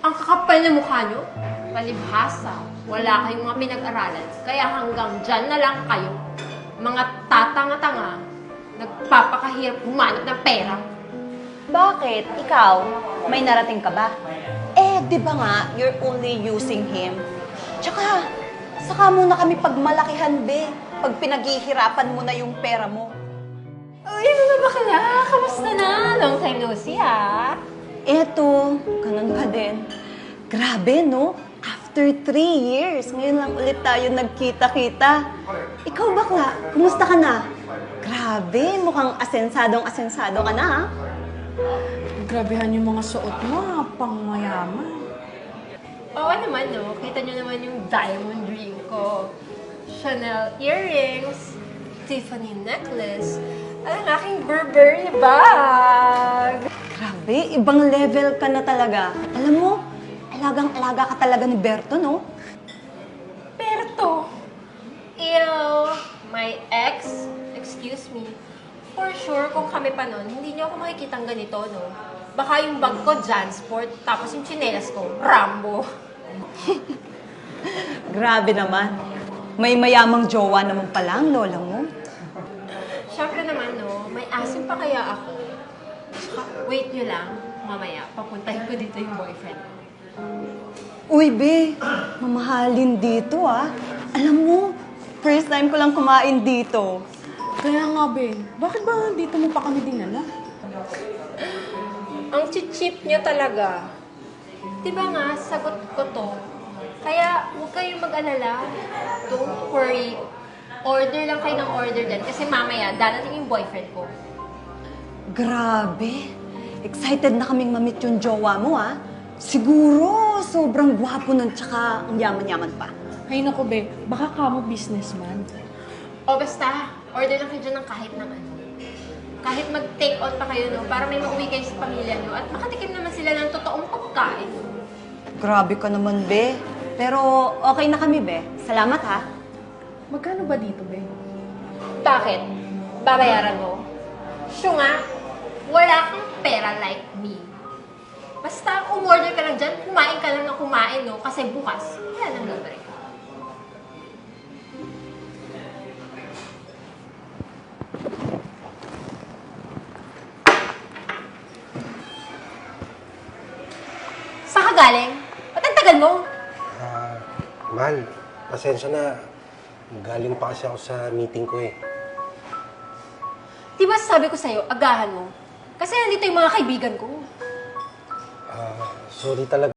Ang kakapal na mukha nyo. Palibhasa, wala kayong mga pinag-aralan. Kaya hanggang dyan na lang kayo. Mga tatanga-tanga, nagpapakahirap humanap ng pera. Bakit? Ikaw, may narating ka ba? Eh, di ba nga, you're only using him? Tsaka, saka mo na kami pagmalakihan, be. Pag pinaghihirapan mo na yung pera mo. Uy, mga bakla! Kamusta na? Long time no see, ah. Eto, ganun pa din. Grabe, no? After 3 years, ngayon lang ulit tayo nagkita-kita. Ikaw, bakla, kumusta ka na? Grabe, mukhang asensado ka na, ha? Grabehan yung mga suot mo, ha? Pang mayaman. Oo naman, no? Kita nyo naman yung diamond ring ko. Chanel earrings, Tiffany necklace, at ang aking Burberry bag. Grabe, ibang level ka na talaga. Alam mo, alagang-alaga ka talaga ni Berto, no? Berto, ew, my ex, excuse me. For sure, kung kami pa nun, hindi niyo ako makikitang ganito, no? Baka yung bag ko, Jansport, tapos yung tsinelas ko, Rambo. Grabe naman. May mayamang jowa naman pala ang lola mo. Siyempre naman, no, may asim pa kaya ako. Tsaka, wait nyo lang, mamaya, papuntahin ko dito yung boyfriend ko. Uy, be, mamahalin dito, ah. Alam mo, first time ko lang kumain dito. Kaya nga, be, bakit ba dito mo pa kami dinala? Ang cheap nyo talaga. Diba nga, sagot ko to. Kaya huwag kayong mag-alala. Don't worry. Order lang kayo ng order din. Kasi mamaya, dadating yung boyfriend ko. Grabe. Excited na kaming mamit yung jowa mo, ah. Siguro, sobrang gwapo nun, tsaka ang yaman-yaman pa. Ay naku, be, baka kamo businessman. O basta, order lang kayo dyan ng kahit ng ano. Kahit mag-take out pa kayo, no, para may mauwi kayo sa pamilya nyo at makatikim naman sila ng totoong pagkain. Grabe ka naman, be. Pero okay na kami, be. Salamat, ha. Magkano ba dito, be? Bakit? Babayaran mo? Siya nga, wala kang pera like me. Basta umorder ka lang dyan, kumain ka lang ng kumain, no? Kasi bukas, wala nang libre. Saan ka galing? Ba't ang tagal mo? Mahal, pasensya na. Galing pa kasi ako sa meeting ko eh. Di ba sabi ko sa'yo, agahan mo? Kasi nandito yung mga kaibigan ko. Sorry talaga.